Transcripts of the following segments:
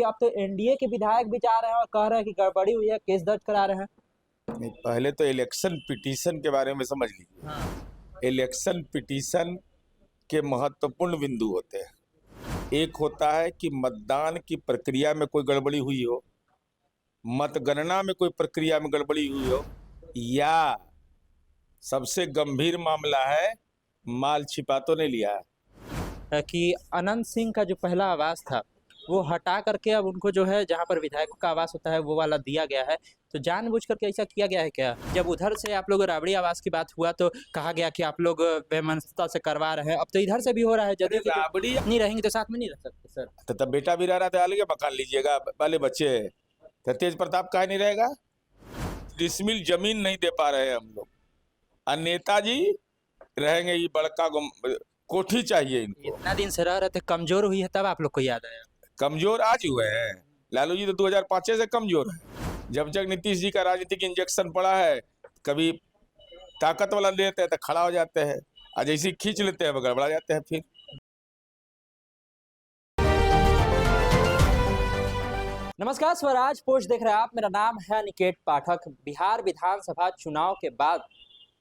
अब तो एनडीए के विधायक भी जा रहे हैं और कह रहे हैं कि गड़बड़ी हुई है, केस दर्ज करा रहे हैं। नहीं, पहले तो इलेक्शन पिटीशन के बारे में समझ लीजिए। हाँ। इलेक्शन पिटीशन के महत्वपूर्ण बिंदु होते हैं। एक होता है कि मतदान की प्रक्रिया में कोई गड़बड़ी हुई हो, मतगणना में कोई प्रक्रिया में गड़बड़ी हुई हो, या सबसे गंभीर मामला है माल छिपा तो नहीं लिया है। कि अनंत सिंह का जो पहला आवास था वो हटा करके अब उनको जो है जहाँ पर विधायकों का आवास होता है वो वाला दिया गया है। तो जानबूझ करके ऐसा किया गया है क्या? जब उधर से आप लोग राबड़ी आवास की बात हुआ तो कहा गया कि आप लोग बेमनस्ता से करवा रहे हैं, अब तो इधर से भी हो रहा है। अरे जदयू राबड़ी नहीं रहेंगे तो साथ में नहीं रह सकते सर। तो तब बेटा भी रह रहा था, अलग मकान लीजिएगा, वाले बच्चे तो तेज प्रताप काहे नहीं रहेगा? डिसमिल जमीन नहीं दे पा रहे हैं हम लोग, और नेताजी रहेंगे ये बड़का कोठी चाहिए इनको। इतना दिन से रह रहे थे, कमजोर हुई है तब आप लोग को याद आया? कमजोर आज हुए हैं। लालू जी तो 2005 से कमजोर है। जब तक नीतीश जी का राजनीतिक इंजेक्शन पड़ा है, कभी ताकत वाला लेते हैं तो खड़ा हो जाते हैं, और जैसे खींच लेते हैं गड़बड़ा जाते हैं फिर। नमस्कार, स्वराज पोस्ट देख रहे हैं आप। मेरा नाम है निकेत पाठक। बिहार विधानसभा चुनाव के बाद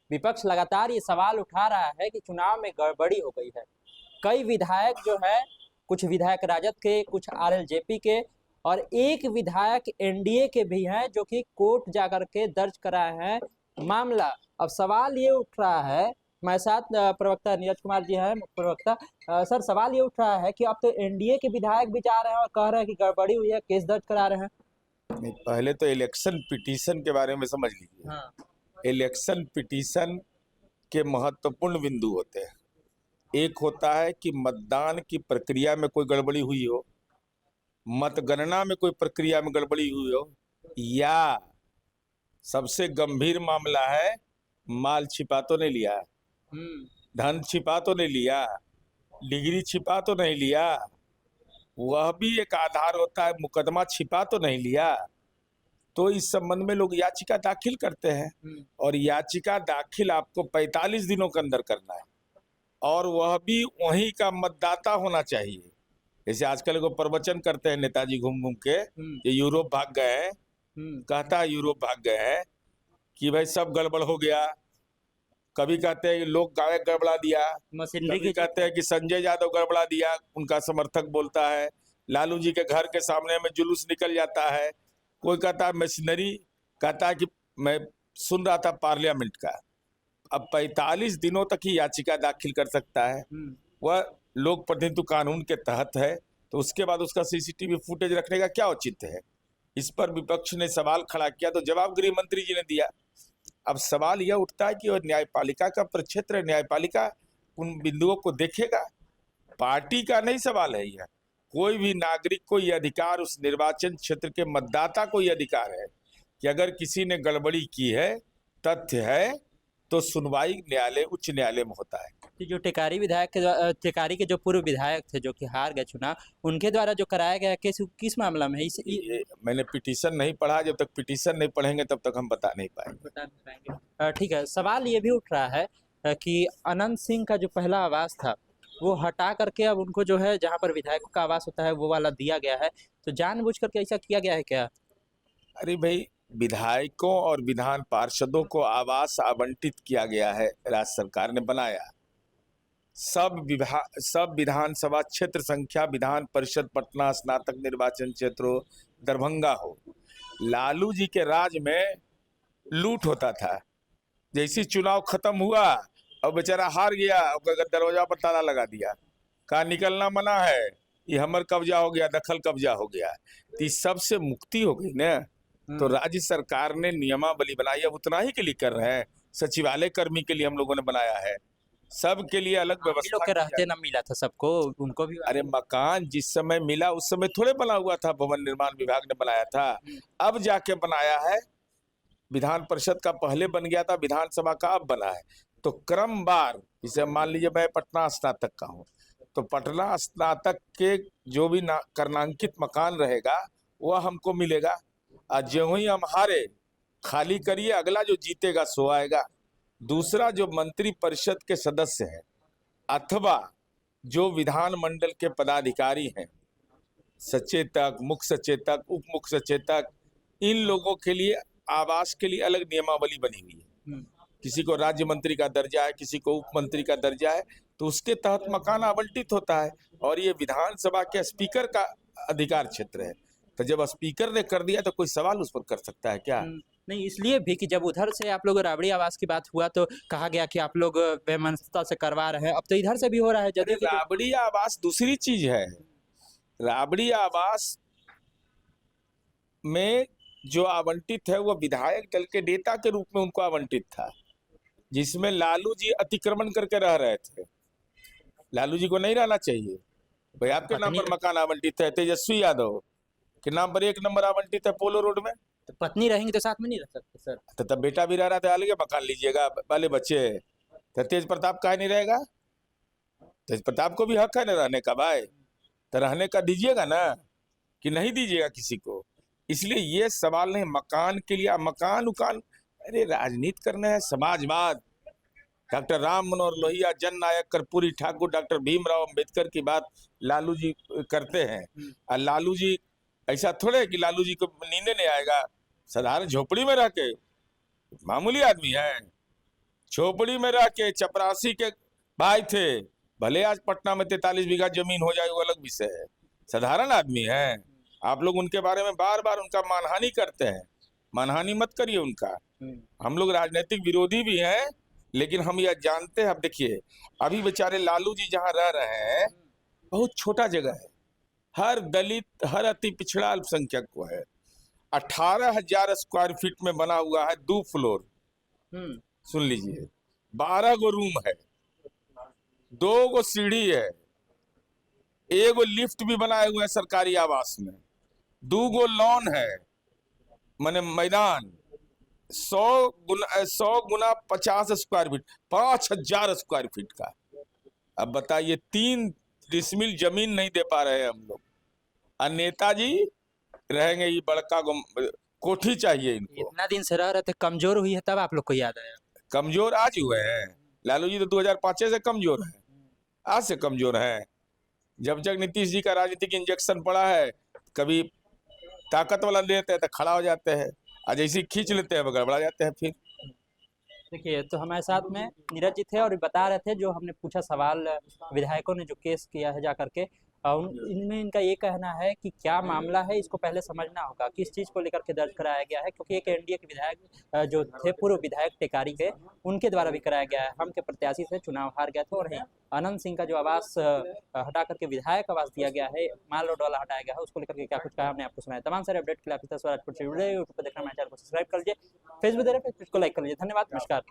विपक्ष लगातार ये सवाल उठा रहा है कि चुनाव में गड़बड़ी हो गई है। कई विधायक जो है, कुछ विधायक राजद के, कुछ आरएलजेपी के और एक विधायक एनडीए के भी हैं जो कि कोर्ट जाकर के दर्ज कराए हैं मामला। अब सवाल ये उठ रहा है, हमारे साथ प्रवक्ता नीरज कुमार जी हैं, मुख्य प्रवक्ता। सर, सवाल ये उठ रहा है कि अब तो एनडीए के विधायक भी जा रहे हैं और कह रहे हैं कि गड़बड़ी हुई है, केस दर्ज करा रहे हैं। नहीं, पहले तो इलेक्शन पिटीशन के बारे में समझ लीजिए। हाँ। इलेक्शन पिटीशन के महत्वपूर्ण बिंदु होते हैं। एक होता है कि मतदान की प्रक्रिया में कोई गड़बड़ी हुई हो, मतगणना में कोई प्रक्रिया में गड़बड़ी हुई हो, या सबसे गंभीर मामला है माल छिपा तो नहीं लिया, धन छिपा तो नहीं लिया, डिग्री छिपा तो नहीं लिया, वह भी एक आधार होता है, मुकदमा छिपा तो नहीं लिया। तो इस संबंध में लोग याचिका दाखिल करते हैं, और याचिका दाखिल आपको 45 दिनों के अंदर करना है, और वह भी वहीं का मतदाता होना चाहिए। जैसे आजकल को प्रवचन करते हैं नेताजी घूम घूम के, ये यूरोप भाग गए हैं, कहता है यूरोप भाग गए हैं कि भाई सब गड़बड़ हो गया। कभी कहते हैं लोक गायक गड़बड़ा दिया, मशीनरी कभी की कहते हैं कि संजय यादव गड़बड़ा दिया, उनका समर्थक बोलता है। लालू जी के घर के सामने में जुलूस निकल जाता है, कोई कहता है मशीनरी, कहता है कि मैं सुन रहा था पार्लियामेंट का। अब 45 दिनों तक ही याचिका दाखिल कर सकता है, वह लोक प्रतिनिधित्व कानून के तहत है। तो उसके बाद उसका सीसीटीवी फुटेज रखने का क्या औचित्य है? इस पर विपक्ष ने सवाल खड़ा किया, तो जवाब गृह मंत्री जी ने दिया। अब सवाल यह उठता है कि वह न्यायपालिका का प्रक्षेत्र है, न्यायपालिका उन बिंदुओं को देखेगा। पार्टी का नहीं सवाल है यह, कोई भी नागरिक को यह अधिकार, उस निर्वाचन क्षेत्र के मतदाता को यह अधिकार है कि अगर किसी ने गड़बड़ी की है, तथ्य है, तो सुनवाई न्यायालय, उच्च न्यायालय में होता है। कि जो टेकारी विधायक के टेकारी के जो पूर्व विधायक थे जो कि हार गए चुनाव, उनके द्वारा जो कराया गया केस किस मामला में है? ये मैंने पिटीशन नहीं पढ़ा, जब तक पिटीशन नहीं पढ़ेंगे तब तक हम बता नहीं पाएंगे। ठीक है। सवाल ये भी उठ रहा है कि अनंत सिंह का जो पहला आवास था वो हटा करके अब उनको जो है जहाँ पर विधायकों का आवास होता है वो वाला दिया गया है। तो जानबूझ करके ऐसा किया गया है क्या? अरे भाई, विधायकों और विधान पार्षदों को आवास आवंटित किया गया है, राज्य सरकार ने बनाया। सब विधानसभा क्षेत्र संख्या, विधान परिषद पटना, स्नातक निर्वाचन क्षेत्र हो, दरभंगा हो, लालू जी के राज में लूट होता था। जैसे चुनाव खत्म हुआ और बेचारा हार गया, दरवाजा पर ताला लगा दिया, कहा निकलना मना है, ये हमर कब्जा हो गया, दखल कब्जा हो गया। तो इस सबसे मुक्ति हो गई ना। तो राज्य सरकार ने नियमावली बनाई, अब उतना ही के लिए कर रहे हैं। सचिवालय कर्मी के लिए हम लोगों ने बनाया है, सबके लिए अलग व्यवस्था। के रहते ना मिला था सबको, उनको भी। अरे मकान जिस समय मिला उस समय थोड़े बना हुआ था, भवन निर्माण विभाग ने बनाया था, अब जाके बनाया है। विधान परिषद का पहले बन गया था, विधानसभा का अब बना है। तो क्रमवार, जैसे मान लीजिए मैं पटना स्नातक का हूँ, तो पटना स्नातक के जो भी कर्णांकित मकान रहेगा वह हमको मिलेगा। और जो ही हम हारे, खाली करिए, अगला जो जीतेगा सो आएगा। दूसरा, जो मंत्री परिषद के सदस्य हैं अथवा जो विधान मंडल के पदाधिकारी हैं, सचेतक, मुख्य सचेतक, उप मुख्य सचेतक, इन लोगों के लिए आवास के लिए अलग नियमावली बनी हुई है। किसी को राज्य मंत्री का दर्जा है, किसी को उप मंत्री का दर्जा है, तो उसके तहत मकान आवंटित होता है। और ये विधानसभा के स्पीकर का अधिकार क्षेत्र है, तो जब स्पीकर ने कर दिया तो कोई सवाल उस पर कर सकता है क्या? नहीं, इसलिए भी कि जब उधर से आप लोग राबड़ी आवास की बात हुआ तो कहा गया कि आप लोग बेमनस्ता से करवा रहे हैं, अब तो इधर से भी हो रहा है। अरे जदयू की राबड़ी आवास दूसरी चीज है। राबड़ी आवास में जो आवंटित है वो विधायक दल के नेता के रूप में उनको आवंटित था, जिसमें लालू जी अतिक्रमण करके रह रहे थे। लालू जी को नहीं रहना चाहिए भाई। आपके नाम पर मकान आवंटित है, तेजस्वी यादव के नाम पर 1 नंबर आवंटित है पोलो रोड में। तो पत्नी रहेंगी तो साथ में नहीं रह सकते सर। तो तब बेटा भी रह रहा था, अलग मकान लीजिएगा, वाले बच्चे। तो तेज प्रताप काहे नहीं रहेगा? तेज प्रताप को भी हक है ना रहने का भाई, तो रहने का दीजिएगा ना, कि नहीं दीजिएगा किसी को? इसलिए ये सवाल नहीं मकान के लिए, मकान उकान, अरे राजनीति करना है, समाजवाद। डॉक्टर राम मनोहर लोहिया, जन नायक कर्पूरी ठाकुर, डॉक्टर भीमराव अंबेडकर की बात लालू जी करते हैं। और लालू जी ऐसा थोड़े है कि लालू जी को नींद नहीं आएगा। साधारण झोपड़ी में रह के, मामूली आदमी है, झोपड़ी में रह के चपरासी के भाई थे। भले आज पटना में 43 बीघा जमीन हो जाए वो अलग विषय है, साधारण आदमी है। आप लोग उनके बारे में बार बार उनका मानहानि करते हैं। मानहानि मत करिए उनका। हम लोग राजनीतिक विरोधी भी हैं, लेकिन हम यह जानते हैं। अब देखिए, अभी बेचारे लालू जी जहाँ रह रहे हैं बहुत छोटा जगह है, हर दलित, हर अति पिछड़ा अल्पसंख्यक को है। 18,000 स्क्वायर फीट में बना हुआ है 2 फ्लोर। सुन लीजिए, 12 गो रूम है, 2 गो सीढ़ी है, 1 गो लिफ्ट भी बनाए हुए हैं सरकारी आवास में, 2 गो लॉन है, माने मैदान, 100 गुना 50 स्क्वायर फीट, 5,000 स्क्वायर फीट का। अब बताइए, 3 डिसमिल जमीन नहीं दे पा रहे हैं हम लोग, और नेताजी रहेंगे ये बड़का कोठी चाहिए इनको। इतना दिन से रह रहे थे, कमजोर हुई है तब आप लोग को याद आया? कमजोर आज हुए हैं लालू जी तो 2005 से कमजोर है, आज से कमजोर है। जब तक नीतीश जी का राजनीतिक इंजेक्शन पड़ा है, कभी ताकत वाला लेते हैं तो खड़ा हो जाते हैं, आज ऐसे खींच लेते हैं गड़बड़ा जाते हैं फिर। देखिए, तो हमारे साथ में नीरज जी थे और बता रहे थे जो हमने पूछा सवाल विधायकों ने जो केस किया है जा करके, इनमें इनका ये कहना है कि क्या मामला है इसको पहले समझना होगा, किस चीज़ को लेकर के दर्ज कराया गया है। क्योंकि एक एनडीए के विधायक जो थे, पूर्व विधायक टेकारी के, उनके द्वारा भी कराया गया है। हम के प्रत्याशी से चुनाव हार गए थे, और अनंत सिंह का जो आवास हटा करके विधायक आवास दिया गया है, माल रोड वाला हटाया गया है, उसको लेकर के क्या कुछ कहा हमने आपको सुनाया। तमाम सारे अपडेट के लिए आप स्वराजपुर से जुड़े, यूट्यूब पर देखना, हमारे चैनल को सब्सक्राइब कर लीजिए, फेसबुक देख रहे हैं, फेसबुक को लाइक कर लीजिए। धन्यवाद, नमस्कार।